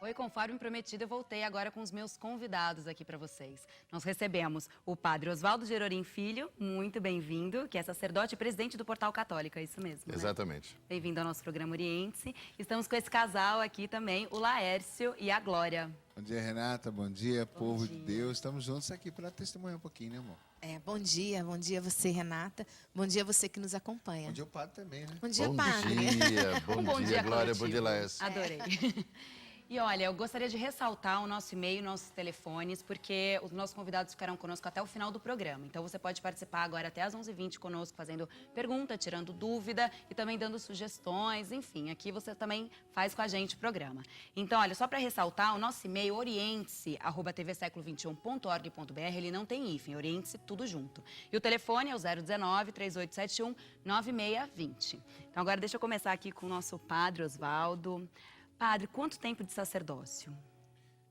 Oi, conforme prometido, eu voltei agora com os meus convidados aqui para vocês. Nós recebemos o padre Oswaldo Gerorim Filho, muito bem-vindo, que é sacerdote e presidente do Portal Católico, é isso mesmo, né? Exatamente. Bem-vindo ao nosso programa Oriente-se. Estamos com esse casal aqui também, o Laércio e a Glória. Bom dia, Renata. Bom dia, povo dia. de Deus. Estamos juntos aqui para testemunhar um pouquinho, né, amor? Bom dia você, Renata. Bom dia você que nos acompanha. Bom dia, o padre também, né? Bom dia, Bom padre. dia, bom dia, Glória, coletivo. bom dia, Laércio. Adorei. E olha, eu gostaria de ressaltar o nosso e-mail, nossos telefones, porque os nossos convidados ficarão conosco até o final do programa. Então você pode participar agora até às 11h20 conosco, fazendo pergunta, tirando dúvida e também dando sugestões. Enfim, aqui você também faz com a gente o programa. Então, olha, só para ressaltar, o nosso e-mail oriente-se@tvseculo21.org.br, ele não tem hífen, oriente-se tudo junto. E o telefone é o 019-3871-9620. Então agora deixa eu começar aqui com o nosso padre Oswaldo. Padre, quanto tempo de sacerdócio?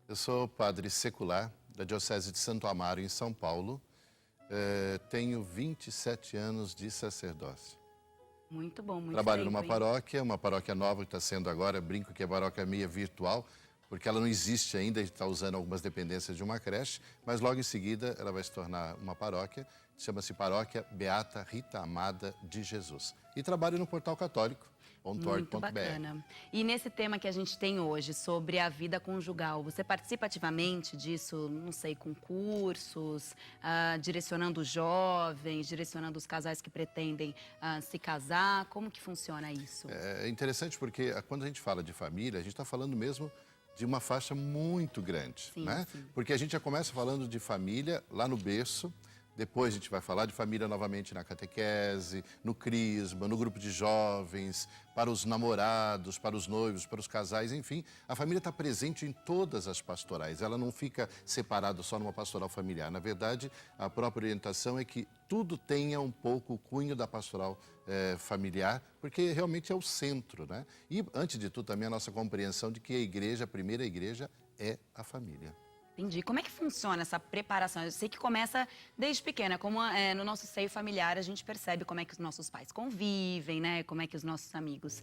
Eu sou padre secular da Diocese de Santo Amaro, em São Paulo. Tenho 27 anos de sacerdócio. Muito bom, muito Trabalho tempo, numa hein? paróquia, uma paróquia nova que está sendo agora, brinco que é a paróquia meia virtual, porque ela não existe ainda, a gente está usando algumas dependências de uma creche, mas logo em seguida ela vai se tornar uma paróquia, chama-se Paróquia Beata Rita Amada de Jesus. E trabalho no Portal Católico. Muito bacana. E nesse tema que a gente tem hoje, sobre a vida conjugal, você participa ativamente disso, não sei, com cursos, direcionando os jovens, direcionando os casais que pretendem se casar? Como que funciona isso? É interessante porque quando a gente fala de família, a gente está falando mesmo de uma faixa muito grande, Sim, né? sim. Porque a gente já começa falando de família lá no berço, depois a gente vai falar de família novamente na catequese, no crisma, no grupo de jovens, para os namorados, para os noivos, para os casais, enfim. A família está presente em todas as pastorais, ela não fica separada só numa pastoral familiar. Na verdade, a própria orientação é que tudo tenha um pouco o cunho da pastoral familiar, porque realmente é o centro, né? E, antes de tudo, também a nossa compreensão de que a igreja, a primeira igreja, é a família. Entendi. Como é que funciona essa preparação? Eu sei que começa desde pequena, como no nosso seio familiar a gente percebe como é que os nossos pais convivem, né? Como é que os nossos amigos,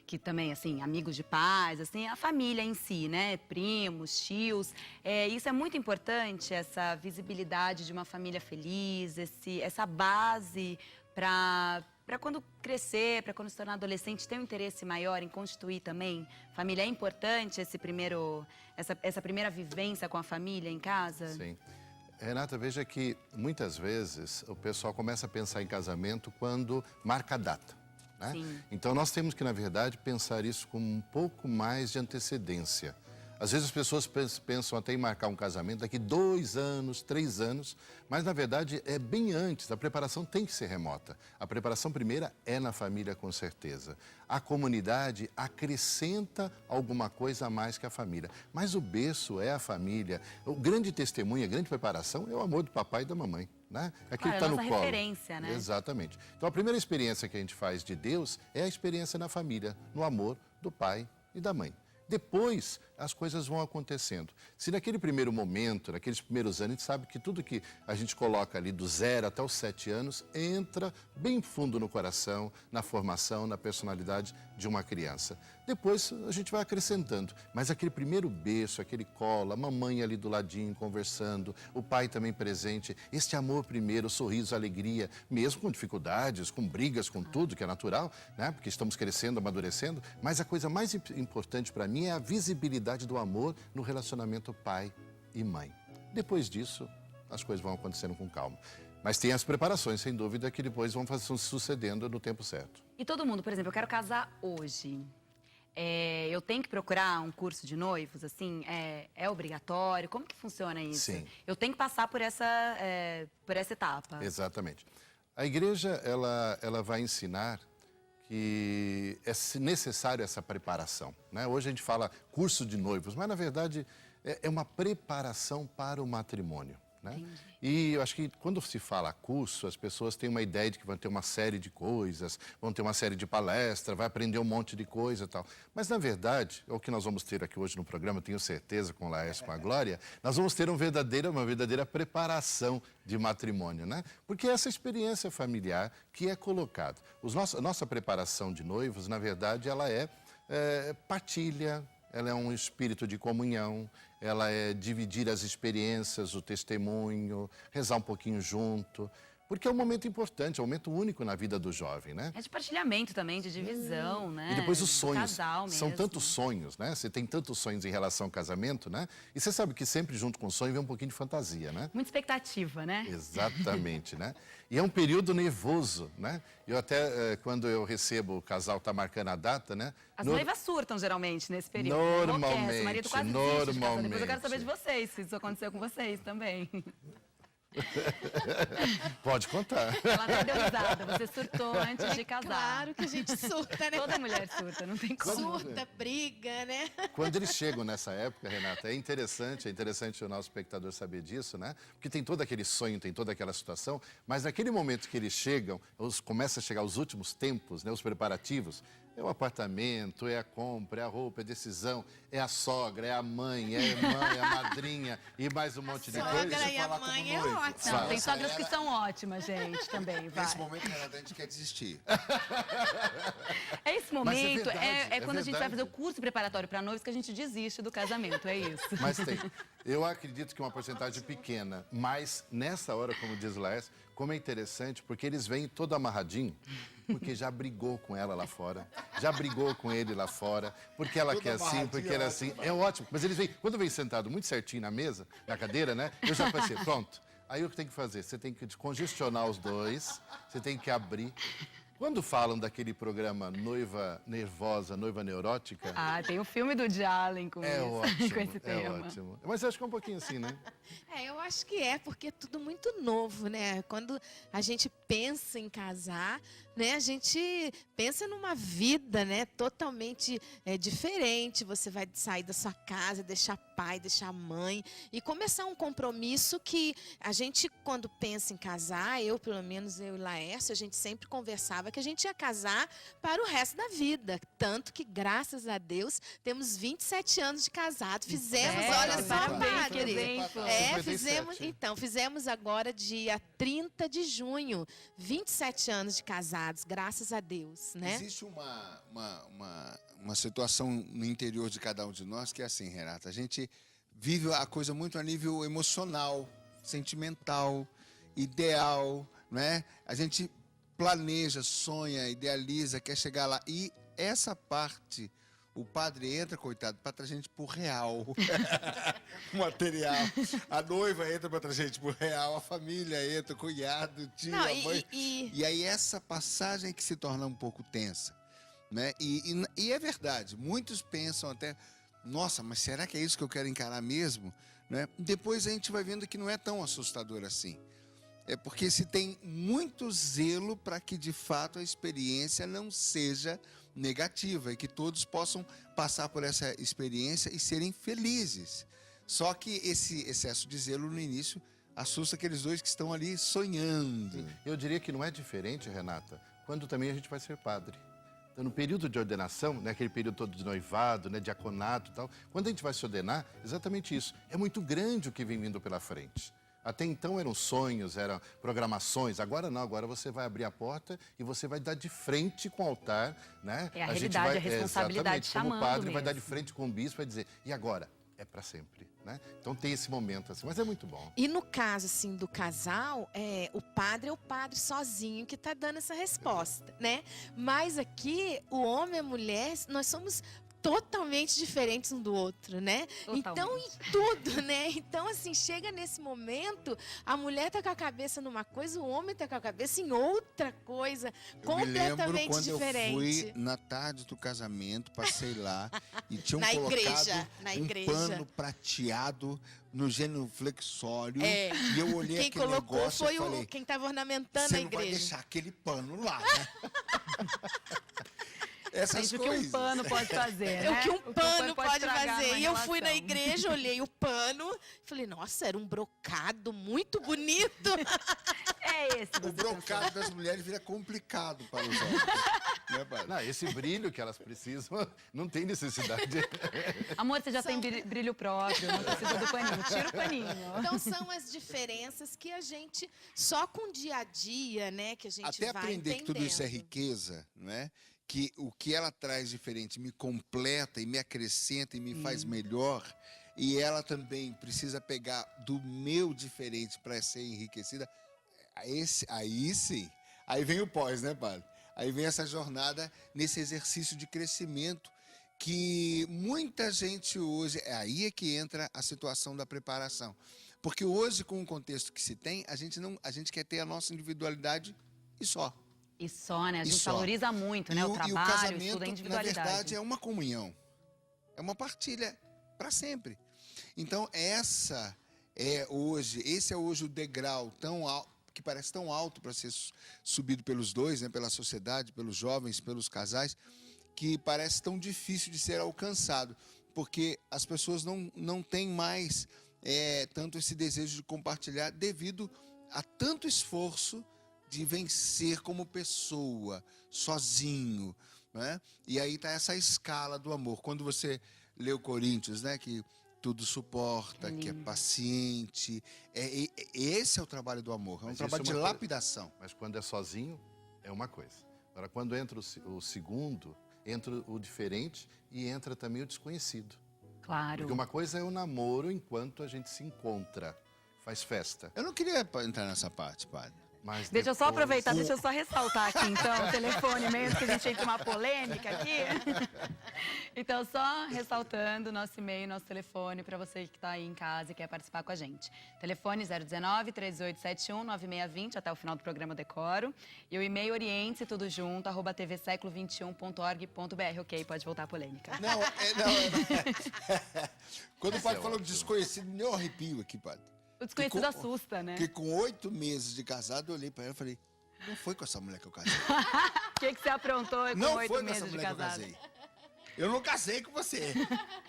que também, assim, amigos de pais, assim, a família em si, né? Primos, tios. Isso é muito importante, essa visibilidade de uma família feliz, essa base para quando crescer, para quando se tornar adolescente, ter um interesse maior em constituir também família. É importante essa primeira vivência com a família em casa? Sim. Renata, veja que muitas vezes o pessoal começa a pensar em casamento quando marca a data, né? Sim. Então nós temos que, na verdade, pensar isso com um pouco mais de antecedência. Às vezes as pessoas pensam até em marcar um casamento daqui 2 anos, 3 anos, mas na verdade é bem antes, a preparação tem que ser remota. A preparação primeira é na família, com certeza. A comunidade acrescenta alguma coisa a mais que a família, mas o berço é a família. O grande testemunho, a grande preparação é o amor do papai e da mamãe, né? Aquilo que está no nossa colo. referência, né? Exatamente. Então a primeira experiência que a gente faz de Deus é a experiência na família, no amor do pai e da mãe. Depois, as coisas vão acontecendo. Se naquele primeiro momento, naqueles primeiros anos, a gente sabe que tudo que a gente coloca ali do 0 até os 7 anos, entra bem fundo no coração, na formação, na personalidade de uma criança. Depois, a gente vai acrescentando. Mas aquele primeiro berço, aquele colo, a mamãe ali do ladinho conversando, o pai também presente, este amor primeiro, o sorriso, a alegria, mesmo com dificuldades, com brigas, com tudo, que é natural, né? Porque estamos crescendo, amadurecendo. Mas a coisa mais importante para mim é a visibilidade do amor no relacionamento pai e mãe. Depois disso, as coisas vão acontecendo com calma. Mas tem as preparações, sem dúvida, que depois vão sucedendo no tempo certo. E todo mundo, por exemplo, eu quero casar hoje. Eu tenho que procurar um curso de noivos, assim? É obrigatório? Como que funciona isso? Sim. Eu tenho que passar por essa etapa. Exatamente. A igreja, ela vai ensinar que é necessário essa preparação, né? Hoje a gente fala curso de noivos, mas na verdade é uma preparação para o matrimônio, né? E eu acho que quando se fala curso, as pessoas têm uma ideia de que vão ter uma série de coisas, vão ter uma série de palestras, vai aprender um monte de coisa e tal. Mas na verdade, é o que nós vamos ter aqui hoje no programa, tenho certeza, com o Laércio, com a Glória, nós vamos ter uma verdadeira preparação de matrimônio, né? Porque essa experiência familiar que é colocada. A nossa preparação de noivos, na verdade, ela é partilha, ela é um espírito de comunhão, ela é dividir as experiências, o testemunho, rezar um pouquinho junto. Porque é um momento importante, é um momento único na vida do jovem, né? É de partilhamento também, de divisão, né? E depois os Do sonhos. casal São mesmo. tantos sonhos, né? Você tem tantos sonhos em relação ao casamento, né? E você sabe que sempre junto com o sonho vem um pouquinho de fantasia, né? Muita expectativa, né? Exatamente, né? E é um período nervoso, né? Eu até, quando eu recebo, o casal tá marcando a data, né? As No- noivas surtam, geralmente, nesse período. Normalmente, Enlouquece, o marido quase desiste de casar. Depois eu normalmente. quero saber de vocês, se isso aconteceu com vocês também. Pode contar. Ela até deu risada, você surtou antes de casar. Claro que a gente surta, né? Toda mulher surta, não tem como. Surta, briga, né? Quando eles chegam nessa época, Renata, é interessante o nosso espectador saber disso, né? Porque tem todo aquele sonho, tem toda aquela situação, mas naquele momento que eles chegam, começa a chegar os últimos tempos, né? Os preparativos, é o apartamento, é a compra, é a roupa, é a decisão, é a sogra, é a mãe, é a irmã, é a madrinha e mais um monte de coisa. Sogra e a mãe é ótimo. Não, tem Essa sogras que era- são ótimas, gente, também, vai. Nesse momento, Renata, a gente quer desistir. É esse Mas é momento, verdade, é quando a gente vai verdade. fazer o curso preparatório para noivos que a gente desiste do casamento, é isso. Mas tem. Eu acredito que uma porcentagem pequena, mas nessa hora, como diz o Laércio, como é interessante, porque eles vêm todo amarradinho, porque já brigou com ela lá fora, já brigou com ele lá fora, porque ela Todo quer assim, amarradinho porque era é assim. É ótimo. Mas eles vêm, quando vem sentado muito certinho na mesa, na cadeira, né? Eu já pensei, pronto. Aí o que tem que fazer? Você tem que descongestionar os dois, você tem que abrir. Quando falam daquele programa Noiva Nervosa, Noiva Neurótica, Ah, tem o filme do Woody Allen com, é isso, ótimo, com esse é tema. ótimo. Mas eu acho que é um pouquinho assim, né? Eu acho que é, porque é tudo muito novo, né? Quando a gente pensa em casar, né? A gente pensa numa vida, né? Totalmente diferente. Você vai sair da sua casa, deixar pai, deixar mãe e começar um compromisso que a gente, quando pensa em casar, pelo menos eu e Laércio, a gente sempre conversava que a gente ia casar para o resto da vida. Tanto que, graças a Deus, temos 27 anos de casado. Fizemos, É, olha só, parabéns, que padre. exemplo. 57. Fizemos agora dia 30 de junho, 27 anos de casados, graças a Deus, né? Existe uma situação no interior de cada um de nós que é assim, Renata. A gente vive a coisa muito a nível emocional, sentimental, ideal, né? A gente planeja, sonha, idealiza, quer chegar lá. E essa parte, o padre entra, coitado, para trazer a gente pro real. Material. A noiva entra para trazer a gente pro real, a família entra, o cunhado, o tio, Não, a mãe. e- E aí essa passagem é que se torna um pouco tensa, né? E é verdade, muitos pensam até, nossa, mas será que é isso que eu quero encarar mesmo? Né? Depois a gente vai vendo que não é tão assustador assim. É porque se tem muito zelo para que de fato a experiência não seja negativa e que todos possam passar por essa experiência e serem felizes. Só que esse excesso de zelo no início assusta aqueles dois que estão ali sonhando. Eu diria que não é diferente, Renata, quando também a gente vai ser padre. Então, no período de ordenação, né, aquele período todo de noivado, né, diaconato e tal, quando a gente vai se ordenar, exatamente isso. É muito grande o que vem vindo pela frente. Até então eram sonhos, eram programações. Agora não, agora você vai abrir a porta e você vai dar de frente com o altar, né? É a gente realidade, vai, a responsabilidade exatamente, como chamando padre vai dar de mesmo. frente com o bispo e vai dizer, e agora? É para sempre, né? Então tem esse momento assim, mas é muito bom. E no caso, assim, do casal, o padre é o padre sozinho que está dando essa resposta, né? Mas aqui, o homem e a mulher, nós somos totalmente diferentes um do outro, né? Então, Totalmente. em tudo, né? Então, assim, chega nesse momento, a mulher tá com a cabeça numa coisa, o homem tá com a cabeça em outra coisa, Eu me lembro completamente quando eu diferente. fui na tarde do casamento, passei lá e tinham Na colocado igreja, na um igreja. pano prateado no genuflexório É. e eu olhei Quem aquele colocou negócio foi e falei, quem estava ornamentando você a não vai igreja. deixar aquele pano lá, né? Essas Gente, o que coisas. um pano pode fazer, né? É o que um pano pode estragar fazer. numa E eu fui na relação. igreja, olhei o pano, falei, nossa, era um brocado muito bonito. É esse, O você brocado das mulheres vira complicado para os homens. Né, padre? Não, esse brilho que elas precisam, não tem necessidade. pensou. Amor, você já tem brilho próprio, não precisa do paninho. Tira o paninho. Então são as diferenças que a gente, só com o dia a dia, né, que a gente Até vai aprender que tudo isso é entendendo. riqueza, não é? que o que ela traz diferente me completa e me acrescenta e me faz melhor, e ela também precisa pegar do meu diferente para ser enriquecida, aí sim, aí vem o pós, né, padre? Aí vem essa jornada nesse exercício de crescimento que muita gente hoje, aí é que entra a situação da preparação. Porque hoje, com o contexto que se tem, a gente quer ter a nossa individualidade e só. E só, né? A E gente só. valoriza muito, né? O e o trabalho, casamento, estudo, a na individualidade. verdade, é uma comunhão. É uma partilha para sempre. Então, esse é hoje o degrau tão alto, que parece tão alto para ser subido pelos dois, né? Pela sociedade, pelos jovens, pelos casais, que parece tão difícil de ser alcançado, porque as pessoas não têm mais tanto esse desejo de compartilhar devido a tanto esforço de vencer como pessoa, sozinho, né? E aí está essa escala do amor. Quando você lê o Coríntios, né, que tudo suporta, que é paciente, esse é o trabalho do amor, é um Mas trabalho isso de é uma lapidação. Mas quando é sozinho, é uma coisa. Agora, quando entra o segundo, entra o diferente e entra também o desconhecido. Claro. Porque uma coisa é o namoro enquanto a gente se encontra, faz festa. Eu não queria entrar nessa parte, padre. Mas Deixa eu só depois- aproveitar, deixa eu só ressaltar aqui, então, o telefone mesmo, que a gente entra uma polêmica aqui. Então, só ressaltando nosso e-mail, nosso telefone, para você que está aí em casa e quer participar com a gente. Telefone 019-3871-9620, até o final do programa eu decoro. E o e-mail oriente-se tudo junto, @tvseculo21.org.br. Ok, pode voltar a polêmica. Não. Quando o padre é falou de ótimo. desconhecido, me deu um arrepio aqui, padre. O desconhecido Com- assusta, né? Porque com 8 meses de casado, eu olhei pra ela e falei, não foi com essa mulher que eu casei. O que você aprontou com Não 8 foi com essa meses de mulher que eu casado? casei. Eu não casei com você.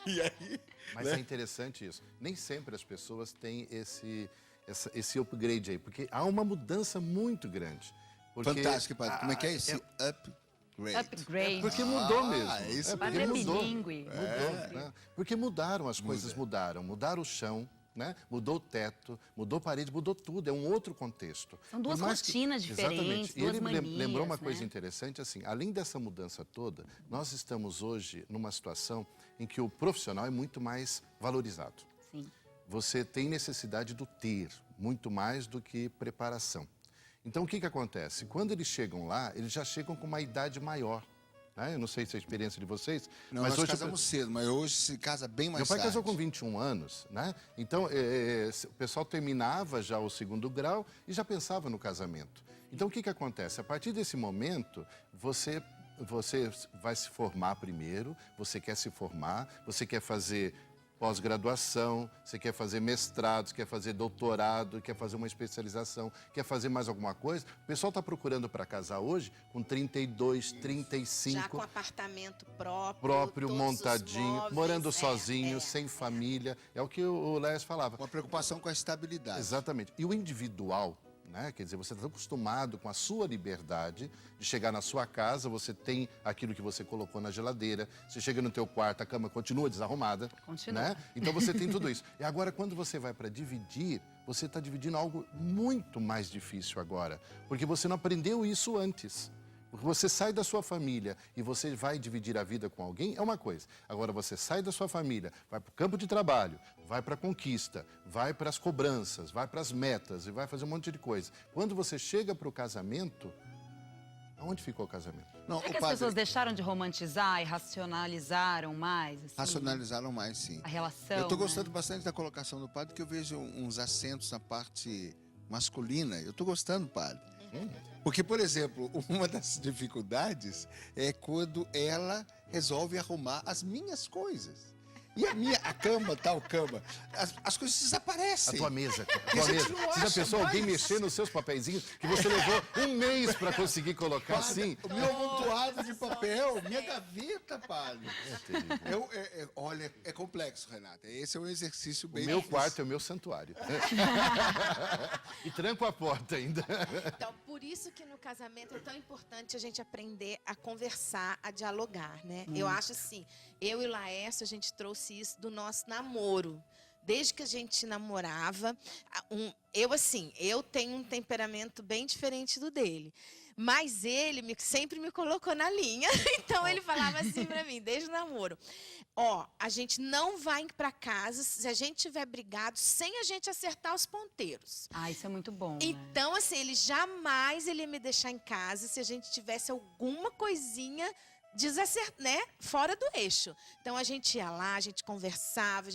E aí... Mas é interessante isso. Nem sempre as pessoas têm esse upgrade aí, porque há uma mudança muito grande. Porque, Fantástico, padre. Como é que é esse upgrade? Upgrade. Porque mudou mesmo. É isso Padre é porque mudou. bilíngue. Mudou, né? Porque mudaram, as coisas mudaram. Mudaram o chão, né? Mudou o teto, mudou a parede, mudou tudo. É um outro contexto. São duas Por mais rotinas diferentes, Exatamente. E duas ele manias, lembrou uma né? coisa interessante, assim, além dessa mudança toda, nós estamos hoje numa situação em que o profissional é muito mais valorizado. Sim. Você tem necessidade do ter, muito mais do que preparação. Então, o que acontece? Quando eles chegam lá, eles já chegam com uma idade maior. Né? Eu não sei se é a experiência de vocês, Não, mas nós hoje... casamos cedo, mas hoje se casa bem mais Meu pai tarde. casou com 21 anos, né? Então, o pessoal terminava já o segundo grau e já pensava no casamento. Então, o que acontece? A partir desse momento, você vai se formar primeiro, você quer se formar, você quer fazer pós-graduação, você quer fazer mestrado, você quer fazer doutorado, quer fazer uma especialização, quer fazer mais alguma coisa. O pessoal está procurando para casar hoje com 32, 35... Já com apartamento próprio, todos os montadinho, móveis, morando sozinho, sem família. É o que o Léo falava. Uma preocupação com a estabilidade. Exatamente. E o individual, né? Quer dizer, você está acostumado com a sua liberdade de chegar na sua casa, você tem aquilo que você colocou na geladeira, você chega no teu quarto, a cama continua desarrumada. Continua. Né? Então você tem tudo isso. E agora, quando você vai para dividir, você está dividindo algo muito mais difícil agora, porque você não aprendeu isso antes. Porque você sai da sua família e você vai dividir a vida com alguém, é uma coisa. Agora, você sai da sua família, vai para o campo de trabalho, vai para a conquista, vai para as cobranças, vai para as metas e vai fazer um monte de coisa. Quando você chega para o casamento, aonde ficou o casamento? Não, Será o que as padre pessoas deixaram de romantizar e racionalizaram mais? Assim, racionalizaram mais, sim. a relação? Eu estou gostando né? bastante da colocação do padre, porque eu vejo uns acentos na parte masculina. Eu estou gostando, padre. Porque, por exemplo, uma das dificuldades é quando ela resolve arrumar as minhas coisas. E a cama, tal cama, as coisas A desaparecem. tua mesa. A a tua gente mesa. não Você já acha pensou alguém mais. mexer nos seus papeizinhos que você levou um mês para conseguir colocar assim? O meu amontoado de papel, minha gaveta, padre. Olha, é complexo, Renata. Esse é um exercício O bem meu difícil. quarto é o meu santuário. E tranco a porta ainda. Então, por isso que no casamento é tão importante a gente aprender a conversar, a dialogar, né? Eu acho assim, eu e o Laércio, a gente trouxe isso do nosso namoro. Desde que a gente namorava, eu tenho um temperamento bem diferente do dele. Mas ele sempre me colocou na linha. Então ele falava assim pra mim, desde o namoro. Ó, a gente não vai pra casa se a gente tiver brigado sem a gente acertar os ponteiros. Ah, isso é muito bom, né? Então, assim, ele jamais ia me deixar em casa se a gente tivesse alguma coisinha né, fora do eixo. Então a gente ia lá, a gente conversava,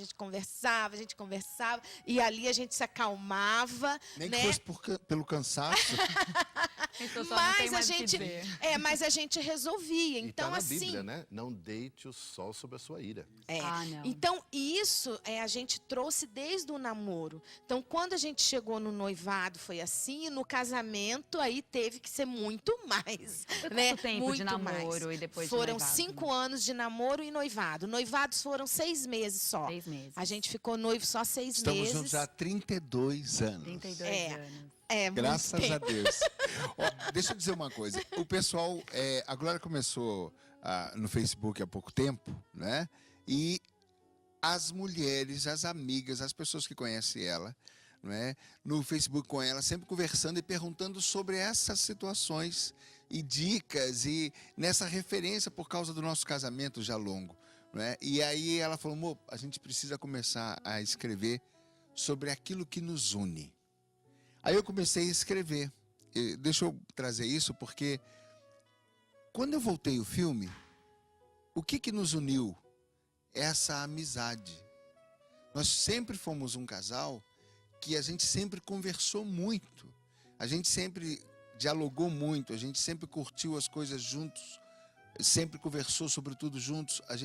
e ali a gente se acalmava, Nem né? que fosse pelo cansaço. Então só não tem Mas a mais o que gente, dizer. mas a gente resolvia. E Então tá na assim, Bíblia, né? Não deite o sol sobre a sua ira. Ah, não. então isso a gente trouxe desde o namoro. Então quando a gente chegou no noivado foi assim, e no casamento aí teve que ser muito mais. Foi né? quanto tempo de Muito mais. namoro e depois de Foram noivado? 5 anos de namoro e noivado. Noivados foram 6 meses só. 6 meses. A gente ficou noivo só 6 Estamos meses. juntos há 32 anos. 32 É. anos. Muito Graças tempo. a Deus. Ó, deixa eu dizer uma coisa. O pessoal, a Glória começou no Facebook há pouco tempo, né? E as mulheres, as amigas, as pessoas que conhecem ela, né? No Facebook com ela, sempre conversando e perguntando sobre essas situações e dicas e nessa referência por causa do nosso casamento já longo, né? E aí ela falou, amor, a gente precisa começar a escrever sobre aquilo que nos une. Aí eu comecei a escrever. Deixa eu trazer isso porque quando eu voltei o filme, o que nos uniu? Essa amizade. Nós sempre fomos um casal que a gente sempre conversou muito. A gente sempre dialogou muito, a gente sempre curtiu as coisas juntos, sempre conversou sobre tudo juntos. A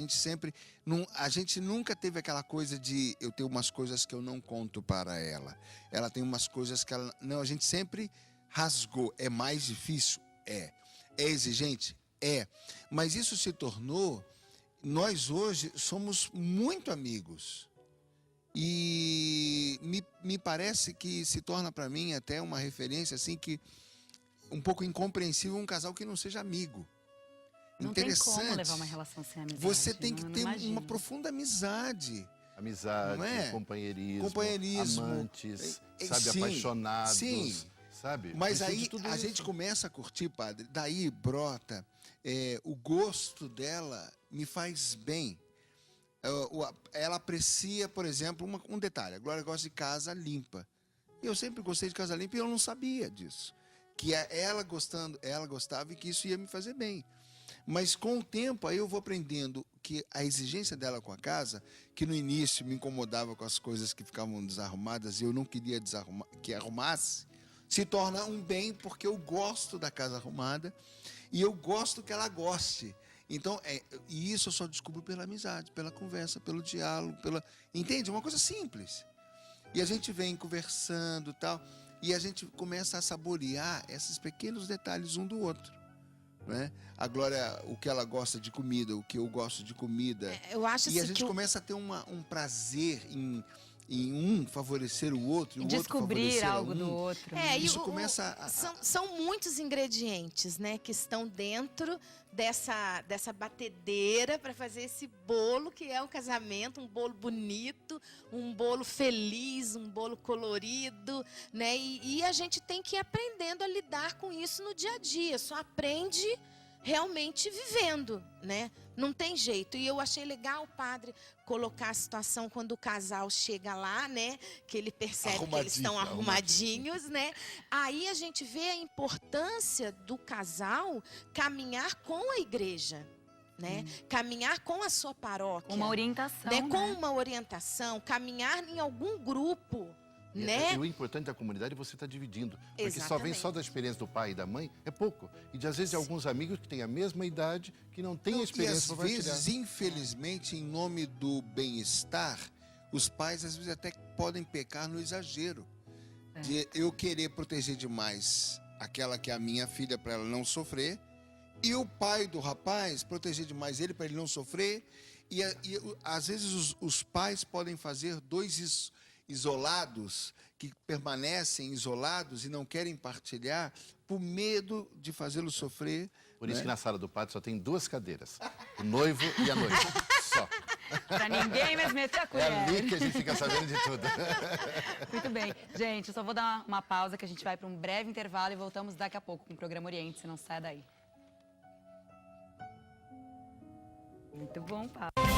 gente nunca teve aquela coisa de eu ter umas coisas que eu não conto para ela. Ela tem umas coisas que ela... Não, a gente sempre rasgou. É mais difícil? É. É exigente? É. Mas isso se tornou... Nós hoje somos muito amigos. E me parece que se torna para mim até uma referência assim que um pouco incompreensível um casal que não seja amigo. Não tem Interessante. como levar uma relação sem amizade. Você tem que não ter imagino. uma profunda amizade. Amizade, Não é? companheirismo, amantes, sabe, Sim, apaixonados, sim. sabe? Mas Precisa aí de tudo a isso. gente começa a curtir, padre. Daí brota o gosto dela me faz bem. Ela aprecia, por exemplo, um detalhe. A Glória gosta de casa limpa. E eu sempre gostei de casa limpa e eu não sabia disso. Que ela gostava e que isso ia me fazer bem. Mas com o tempo aí eu vou aprendendo que a exigência dela com a casa, que no início me incomodava com as coisas que ficavam desarrumadas e eu não queria que arrumasse, se torna um bem porque eu gosto da casa arrumada e eu gosto que ela goste. Então, e isso eu só descubro pela amizade, pela conversa, pelo diálogo, entende? Uma coisa simples. E a gente vem conversando e tal, e a gente começa a saborear esses pequenos detalhes um do outro. Né? A Glória, o que ela gosta de comida, o que eu gosto de comida. Eu acho E a assim gente que começa a ter um prazer em um favorecer o outro, e o Descobrir outro favorecer algo do um. outro. e Isso começa a... são muitos ingredientes, né, que estão dentro dessa batedeira para fazer esse bolo que é um casamento, um bolo bonito, um bolo feliz, um bolo colorido, né? E a gente tem que ir aprendendo a lidar com isso no dia a dia. Só aprende realmente vivendo, né? Não tem jeito. E eu achei legal o padre colocar a situação quando o casal chega lá, né? Que ele percebe que eles estão arrumadinhos, né? Aí a gente vê a importância do casal caminhar com a igreja, né? Caminhar com a sua paróquia. Uma orientação, né? né? Com uma orientação, caminhar em algum grupo, né? E o importante da comunidade é você estar dividindo. Porque só vem Exatamente. só da experiência do pai e da mãe, é pouco. E às vezes de alguns amigos que têm a mesma idade, que não têm a E experiência às para partilhar. vezes, infelizmente, em nome do bem-estar, os pais às vezes até podem pecar no exagero. De eu querer proteger demais aquela que é a minha filha para ela não sofrer, e o pai do rapaz proteger demais ele para ele não sofrer. E às vezes os pais podem fazer dois isolados, que permanecem isolados e não querem partilhar por medo de fazê-lo sofrer. Por isso né? que na sala do padre só tem 2 cadeiras. O noivo e a noiva. Só. Pra ninguém mais meter a É colher. ali que a gente fica sabendo de tudo. Muito bem. Gente, eu só vou dar uma pausa que a gente vai para um breve intervalo e voltamos daqui a pouco com o programa Oriente, se não sai daí. Muito bom, Paulo.